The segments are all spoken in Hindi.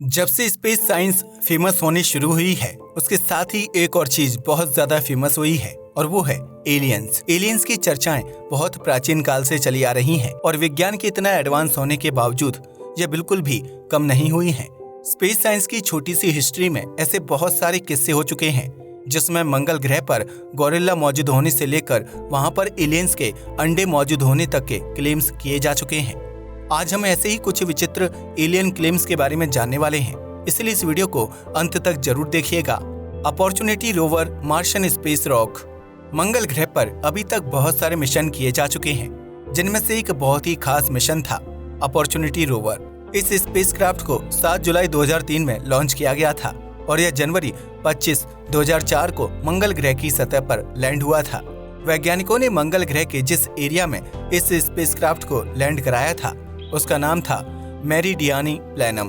जब से स्पेस साइंस फेमस होनी शुरू हुई है, उसके साथ ही एक और चीज बहुत ज्यादा फेमस हुई है और वो है एलियंस। एलियंस की चर्चाएं बहुत प्राचीन काल से चली आ रही हैं और विज्ञान के इतना एडवांस होने के बावजूद ये बिल्कुल भी कम नहीं हुई हैं। स्पेस साइंस की छोटी सी हिस्ट्री में ऐसे बहुत सारे किस्से हो चुके हैं जिसमें मंगल ग्रह पर गोरिल्ला मौजूद होने से लेकर वहां पर एलियंस के अंडे मौजूद होने तक के क्लेम्स किए जा चुके हैं। आज हम ऐसे ही कुछ विचित्र एलियन क्लेम्स के बारे में जानने वाले हैं, इसलिए इस वीडियो को अंत तक जरूर देखिएगा। Opportunity rover martian space rock. मंगल ग्रह पर अभी तक बहुत सारे मिशन किए जा चुके हैं, जिनमें से एक बहुत ही खास मिशन था अपॉर्चुनिटी रोवर। इस स्पेसक्राफ्ट को 7 जुलाई 2003 में लॉन्च किया गया था और यह जनवरी 25, 2004 को मंगल ग्रह की सतह पर लैंड हुआ था। वैज्ञानिकों ने मंगल ग्रह के जिस एरिया में इस स्पेसक्राफ्ट को लैंड कराया था उसका नाम था मेरिडियानी प्लैनम।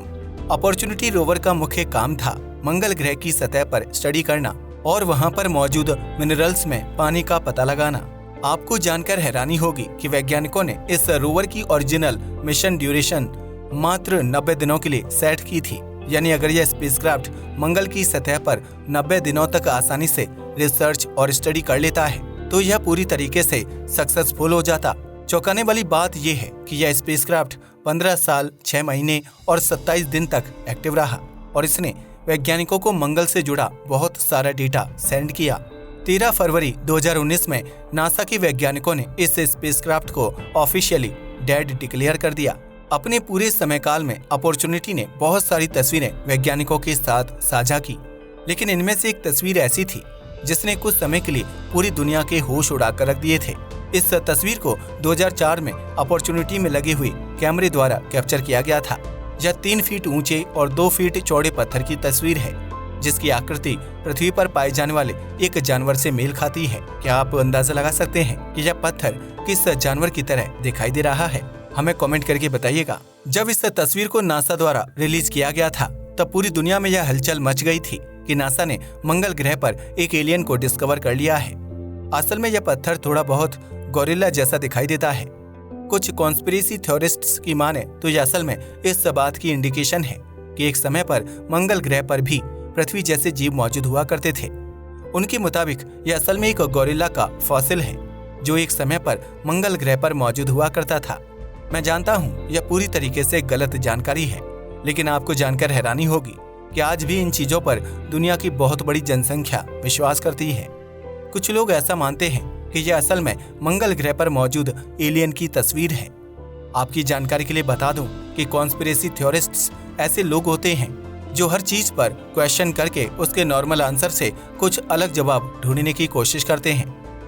अपॉर्चुनिटी रोवर का मुख्य काम था मंगल ग्रह की सतह पर स्टडी करना और वहां पर मौजूद मिनरल्स में पानी का पता लगाना। आपको जानकर हैरानी होगी कि वैज्ञानिकों ने इस रोवर की ओरिजिनल मिशन ड्यूरेशन मात्र 90 दिनों के लिए सेट की थी। यानी अगर यह स्पेसक्राफ्ट मंगल की सतह पर 90 दिनों तक आसानी से रिसर्च और स्टडी कर लेता है तो यह पूरी तरीके से सक्सेसफुल हो जाता। चौंकाने वाली बात यह है कि यह स्पेसक्राफ्ट 15 साल 6 महीने और 27 दिन तक एक्टिव रहा और इसने वैज्ञानिकों को मंगल से जुड़ा बहुत सारा डेटा सेंड किया। 13 फरवरी 2019 में नासा के वैज्ञानिकों ने इस स्पेसक्राफ्ट को ऑफिशियली डेड डिक्लेयर कर दिया। अपने पूरे समयकाल में अपॉर्चुनिटी ने बहुत सारी तस्वीरें वैज्ञानिकों के साथ साझा की, लेकिन इनमें से एक तस्वीर ऐसी थी जिसने कुछ समय के लिए पूरी दुनिया के होश उड़ाकर रख दिए थे। इस तस्वीर को 2004 में अपॉर्चुनिटी में लगे हुए कैमरे द्वारा कैप्चर किया गया था। यह 3 फीट ऊंचे और 2 फीट चौड़े पत्थर की तस्वीर है, जिसकी आकृति पृथ्वी पर पाए जाने वाले एक जानवर से मेल खाती है। क्या आप अंदाजा लगा सकते हैं कि यह पत्थर किस जानवर की तरह दिखाई दे रहा है? हमें कमेंट करके बताइएगा। जब इस तस्वीर को नासा द्वारा रिलीज किया गया था तब पूरी दुनिया में यह हलचल मच गई थी कि नासा ने मंगल ग्रह पर एक एलियन को डिस्कवर कर लिया है। असल में यह पत्थर थोड़ा बहुत गोरिल्ला जैसा दिखाई देता है। कुछ कॉन्स्पिरेसी थ्योरिस्ट्स की माने तो यह असल में इस बात की इंडिकेशन है कि एक समय पर मंगल ग्रह पर भी पृथ्वी जैसे जीव मौजूद हुआ करते थे। उनके मुताबिक यह असल में एक गोरिल्ला का फॉसिल है जो एक समय पर मंगल ग्रह पर मौजूद हुआ करता था। मैं जानता हूँ यह पूरी तरीके से गलत जानकारी है, लेकिन आपको जानकर हैरानी होगी कि आज भी इन चीजों पर दुनिया की बहुत बड़ी जनसंख्या विश्वास करती है। कुछ लोग ऐसा मानते हैं कि यह असल में मंगल ग्रह पर मौजूद एलियन की तस्वीर है। आपकी जानकारी के लिए बता दूं कि कॉन्स्पिरेसी थ्योरिस्ट्स ऐसे लोग होते हैं जो हर चीज पर क्वेश्चन करके उसके नॉर्मल आंसर से कुछ अलग जवाब ढूंढने की कोशिश करते हैं।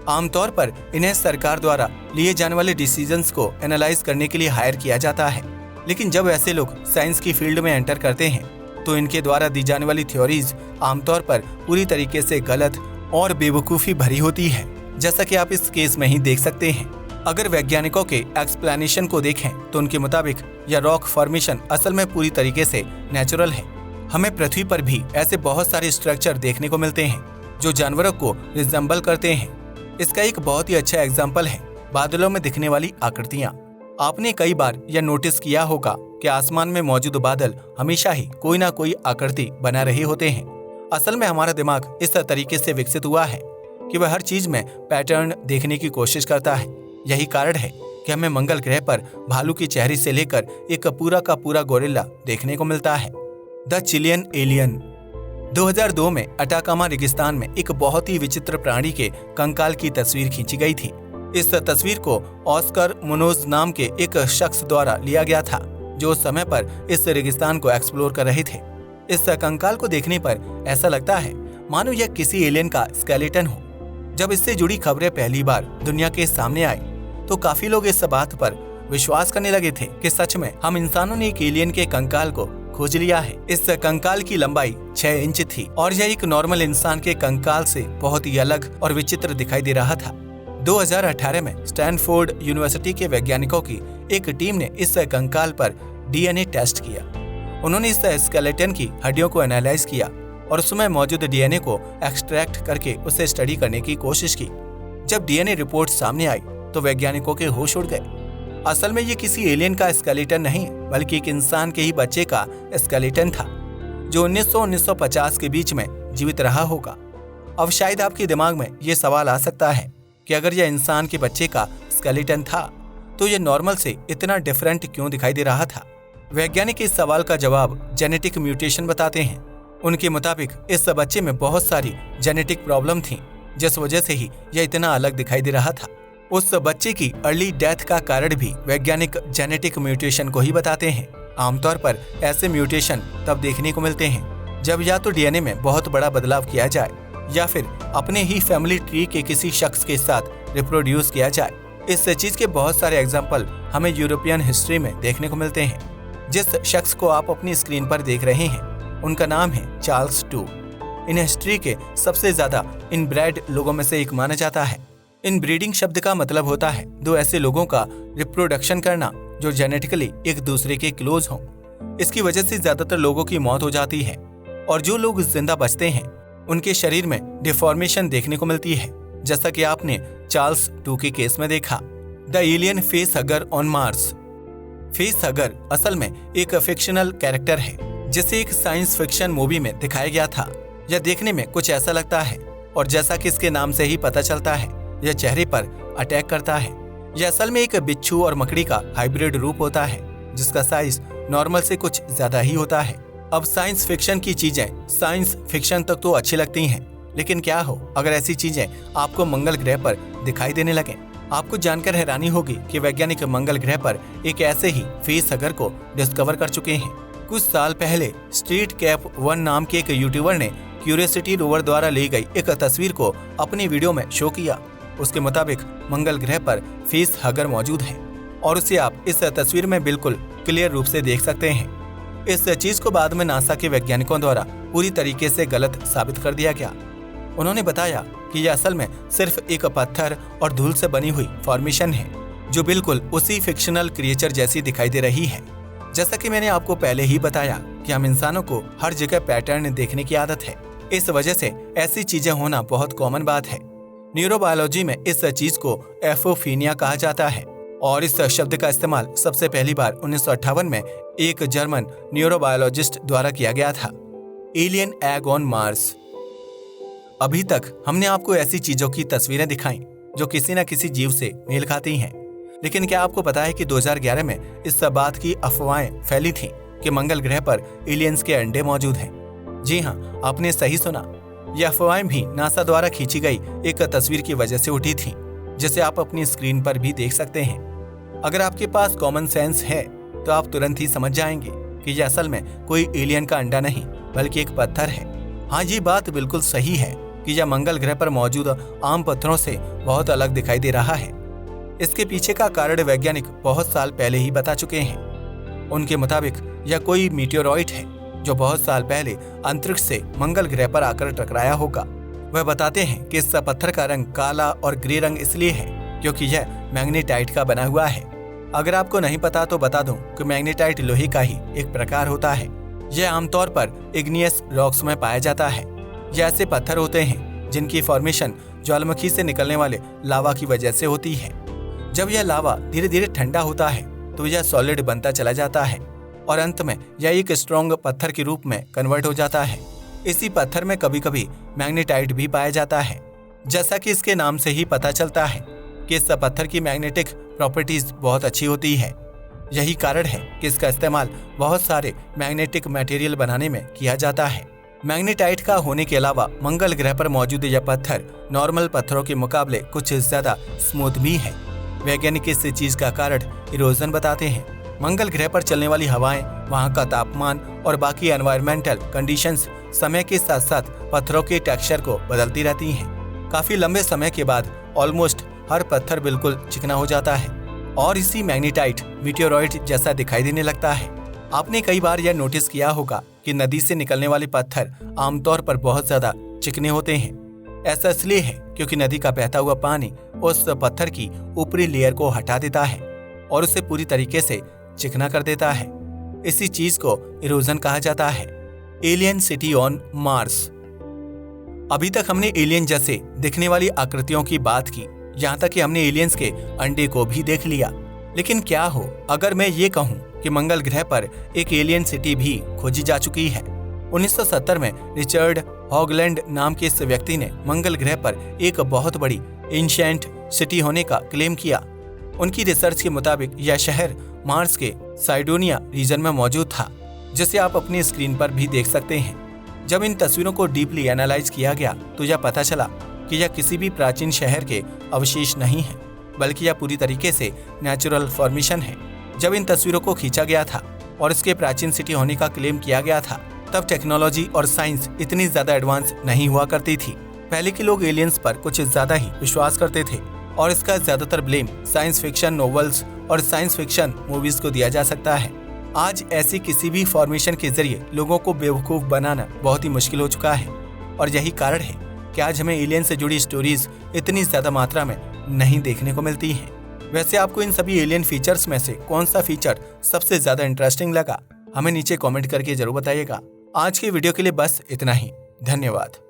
आमतौर पर इन्हें सरकार द्वारा लिए जाने वाले डिसीजंस को एनालाइज करने के लिए हायर किया जाता है, लेकिन जब ऐसे लोग साइंस की फील्ड में एंटर करते हैं तो इनके द्वारा दी जाने वाली थ्योरीज आमतौर पर पूरी तरीके से गलत और बेवकूफ़ी भरी होती है, जैसा कि आप इस केस में ही देख सकते हैं। अगर वैज्ञानिकों के एक्सप्लेनेशन को देखें तो उनके मुताबिक यह रॉक फॉर्मेशन असल में पूरी तरीके से नेचुरल है। हमें पृथ्वी पर भी ऐसे बहुत सारे स्ट्रक्चर देखने को मिलते हैं जो जानवरों को रिजेंबल करते हैं। इसका एक बहुत ही अच्छा एग्जाम्पल है बादलों में दिखने वाली आकृतियाँ। आपने कई बार यह नोटिस किया होगा कि आसमान में मौजूद बादल हमेशा ही कोई ना कोई आकृति बना रहे होते हैं। असल में हमारा दिमाग इस तरीके से विकसित हुआ है कि वह हर चीज में पैटर्न देखने की कोशिश करता है। यही कारण है कि हमें मंगल ग्रह पर भालू की चेहरे से लेकर एक पूरा का पूरा गोरिल्ला देखने को मिलता है। The Chilean alien. 2002 में अटाकामा रेगिस्तान में एक बहुत ही विचित्र प्राणी के कंकाल की तस्वीर खींची गई थी। इस तस्वीर को ऑस्कर मुनोज नाम के एक शख्स द्वारा लिया गया था जो उस समय पर इस रेगिस्तान को एक्सप्लोर कर रहे थे। इस कंकाल को देखने पर ऐसा लगता है मानो यह किसी एलियन का स्केलेटन हो। जब इससे जुड़ी खबरें पहली बार दुनिया के सामने आई तो काफी लोग इस बात पर विश्वास करने लगे थे कि सच में हम इंसानों ने एक एलियन के कंकाल को खोज लिया है। इस कंकाल की लंबाई 6 इंच थी और यह एक नॉर्मल इंसान के कंकाल से बहुत ही अलग और विचित्र दिखाई दे रहा था। 2018 में स्टैनफोर्ड यूनिवर्सिटी के वैज्ञानिकों की एक टीम ने इस कंकाल पर DNA टेस्ट किया। उन्होंने इस स्केलेटन की हड्डियों को एनालाइज किया और उसमें मौजूद DNA को एक्सट्रैक्ट करके उसे स्टडी करने की कोशिश की। जब DNA रिपोर्ट सामने आई तो वैज्ञानिकों के होश उड़ गए। असल में ये किसी एलियन का स्केलेटन नहीं बल्कि एक इंसान के ही बच्चे का स्केलेटन था जो 1900-1950 के बीच में जीवित रहा होगा। अब शायद आपके दिमाग में ये सवाल आ सकता है कि अगर यह इंसान के बच्चे का स्केलेटन था तो यह नॉर्मल से इतना डिफरेंट क्यों दिखाई दे रहा था। वैज्ञानिक इस सवाल का जवाब जेनेटिक म्यूटेशन बताते हैं। उनके मुताबिक इस बच्चे में बहुत सारी जेनेटिक प्रॉब्लम थी जिस वजह से ही यह इतना अलग दिखाई दे रहा था। उस बच्चे की अर्ली डेथ का कारण भी वैज्ञानिक जेनेटिक म्यूटेशन को ही बताते हैं। आमतौर पर ऐसे म्यूटेशन तब देखने को मिलते हैं जब या तो डीएनए में बहुत बड़ा बदलाव किया जाए या फिर अपने ही फैमिली ट्री के किसी शख्स के साथ रिप्रोड्यूस किया जाए। इस चीज के बहुत सारे एग्जाम्पल हमें यूरोपियन हिस्ट्री में देखने को मिलते हैं। जिस शख्स को आप अपनी स्क्रीन पर देख रहे हैं उनका नाम है चार्ल्स टू। इन हिस्ट्री के सबसे ज्यादा इनब्रेड लोगों में से एक माना जाता है। इनब्रीडिंग शब्द का मतलब होता है दो ऐसे लोगों का रिप्रोडक्शन करना जो जेनेटिकली एक दूसरे के क्लोज हों। इसकी वजह से ज्यादातर लोगों की मौत हो जाती है और जो लोग जिंदा बचते हैं उनके शरीर में डिफॉर्मेशन देखने को मिलती है, जैसा कि आपने चार्ल्स टू के केस में देखा। The alien face hugger on Mars. Face hugger असल में एक फिक्शनल कैरेक्टर है जिसे एक साइंस फिक्शन मूवी में दिखाया गया था। यह देखने में कुछ ऐसा लगता है और जैसा कि इसके नाम से ही पता चलता है यह चेहरे पर अटैक करता है। यह असल में एक बिच्छू और मकड़ी का हाइब्रिड रूप होता है जिसका साइज नॉर्मल से कुछ ज्यादा ही होता है। अब साइंस फिक्शन की चीजें साइंस फिक्शन तक तो अच्छी लगती हैं, लेकिन क्या हो अगर ऐसी चीजें आपको मंगल ग्रह पर दिखाई देने लगे। आपको जानकर हैरानी होगी कि वैज्ञानिक मंगल ग्रह पर एक ऐसे ही फेस हगर को डिस्कवर कर चुके हैं। कुछ साल पहले स्ट्रीट कैप 1 नाम के एक यूट्यूबर ने क्यूरियोसिटी रोवर द्वारा ली गई एक तस्वीर को अपनी वीडियो में शो किया। उसके मुताबिक मंगल ग्रह पर फेस हगर मौजूद है और उसे आप इस तस्वीर में बिल्कुल क्लियर रूप से देख सकते हैं। इस चीज को बाद में नासा के वैज्ञानिकों द्वारा पूरी तरीके से गलत साबित कर दिया गया। उन्होंने बताया कि यह असल में सिर्फ एक पत्थर और धूल से बनी हुई फॉर्मेशन है जो बिल्कुल उसी फिक्शनल क्रिएचर जैसी दिखाई दे रही है। जैसा कि मैंने आपको पहले ही बताया कि हम इंसानों को हर जगह पैटर्न देखने की आदत है, इस वजह से ऐसी चीजें होना बहुत कॉमन बात है। न्यूरोबायोलॉजी में इस चीज को एफोफीनिया कहा जाता है और इस शब्द का इस्तेमाल सबसे पहली बार 1958 में एक जर्मन न्यूरोबायोलॉजिस्ट द्वारा किया गया था। Alien egg on Mars. अभी तक हमने आपको ऐसी चीजों की तस्वीरें दिखाई जो किसी न किसी जीव से मेल खाती हैं, लेकिन क्या आपको पता है कि 2011 में इस बात की अफवाहें फैली थीं कि मंगल ग्रह पर एलियंस के अंडे मौजूद हैं। जी हाँ, आपने सही सुना। यह अफवाहें भी नासा द्वारा खींची गई एक तस्वीर की वजह से उठी थी जिसे आप अपनी स्क्रीन पर भी देख सकते हैं। अगर आपके पास कॉमन सेंस है तो आप तुरंत ही समझ जाएंगे कि यह असल में कोई एलियन का अंडा नहीं बल्कि एक पत्थर है। हाँ, ये बात बिल्कुल सही है कि यह मंगल ग्रह पर मौजूद आम पत्थरों से बहुत अलग दिखाई दे रहा है। इसके पीछे का कारण वैज्ञानिक बहुत साल पहले ही बता चुके हैं। उनके मुताबिक यह कोई मीटियोरॉइड है जो बहुत साल पहले अंतरिक्ष से मंगल ग्रह पर आकर टकराया होगा। वह बताते हैं कि इस पत्थर का रंग काला और ग्रे रंग इसलिए है क्योंकि यह मैग्नेटाइट का बना हुआ है। अगर आपको नहीं पता तो बता दूं कि मैग्नेटाइट लोहे का ही एक प्रकार होता है। यह आमतौर पर इग्नियस रॉक्स में पाया जाता है। यह ऐसे पत्थर होते हैं जिनकी फॉर्मेशन ज्वालामुखी से निकलने वाले लावा की वजह से होती है। जब यह लावा धीरे धीरे ठंडा होता है तो यह सॉलिड बनता चला जाता है और अंत में यह एक स्ट्रॉन्ग पत्थर के रूप में कन्वर्ट हो जाता है। इसी पत्थर में कभी कभी मैग्नेटाइट भी पाया जाता है। जैसा कि इसके नाम से ही पता चलता है कि इस पत्थर की मैग्नेटिक प्रॉपर्टीज बहुत अच्छी होती है। यही कारण है कि इसका इस्तेमाल बहुत सारे मैग्नेटिक मटेरियल बनाने में किया जाता है। मैग्नेटाइट का होने के अलावा मंगल ग्रह पर मौजूद यह पत्थर नॉर्मल पत्थरों के मुकाबले कुछ ज्यादा स्मूथ भी है। वैज्ञानिक इस चीज का कारण इरोजन बताते हैं। मंगल ग्रह पर चलने वाली हवाएं, वहां का तापमान और बाकी एनवायरमेंटल कंडीशंस समय के साथ साथ पत्थरों के टेक्सचर को बदलती रहती हैं। काफी लंबे समय के बाद ऑलमोस्ट हर पत्थर बिल्कुल चिकना हो जाता है और इसी मैग्नेटाइट मीटियोरॉइड जैसा दिखाई देने लगता है। आपने कई बार यह नोटिस किया होगा कि नदी से निकलने वाले पत्थर आमतौर पर बहुत ज्यादा चिकने होते हैं। ऐसा इसलिए है क्योंकि नदी का बहता हुआ पानी उस पत्थर की ऊपरी लेयर को हटा देता है और उसे पूरी तरीके से चिकना कर देता है। इसी चीज को इरोजन कहा जाता है। Alien city on Mars. अभी तक हमने एलियन जैसे दिखने वाली आकृतियों की बात की, यहाँ तक कि हमने एलियंस के अंडे को भी देख लिया। लेकिन क्या हो अगर मैं ये कहूँ कि मंगल ग्रह पर एक एलियन सिटी भी खोजी जा चुकी है। 1970 में रिचर्ड हॉगलैंड नाम के इस व्यक्ति ने मंगल ग्रह पर एक बहुत बड़ी एंशिएंट सिटी होने का क्लेम किया। उनकी रिसर्च के मुताबिक यह शहर मार्स के साइडोनिया रीजन में मौजूद था, जिसे आप अपनी स्क्रीन पर भी देख सकते हैं। जब इन तस्वीरों को डीपली एनालाइज किया गया तो यह पता चला कि यह किसी भी प्राचीन शहर के अवशेष नहीं है, बल्कि यह पूरी तरीके से नेचुरल फॉर्मेशन है। जब इन तस्वीरों को खींचा गया था और इसके प्राचीन सिटी होने का क्लेम किया गया था, तब टेक्नोलॉजी और साइंस इतनी ज्यादा एडवांस नहीं हुआ करती थी। पहले के लोग एलियंस पर कुछ ज्यादा ही विश्वास करते थे और इसका ज्यादातर ब्लेम साइंस फिक्शन नॉवेल्स और साइंस फिक्शन मूवीज को दिया जा सकता है। आज ऐसी किसी भी फॉर्मेशन के जरिए लोगों को बेवकूफ बनाना बहुत ही मुश्किल हो चुका है, और यही कारण है कि आज हमें एलियन से जुड़ी स्टोरीज इतनी ज्यादा मात्रा में नहीं देखने को मिलती हैं। वैसे आपको इन सभी एलियन फीचर्स में से कौन सा फीचर सबसे ज्यादा इंटरेस्टिंग लगा, हमें नीचे कमेंट करके जरूर बताइएगा। आज की वीडियो के लिए बस इतना ही। धन्यवाद।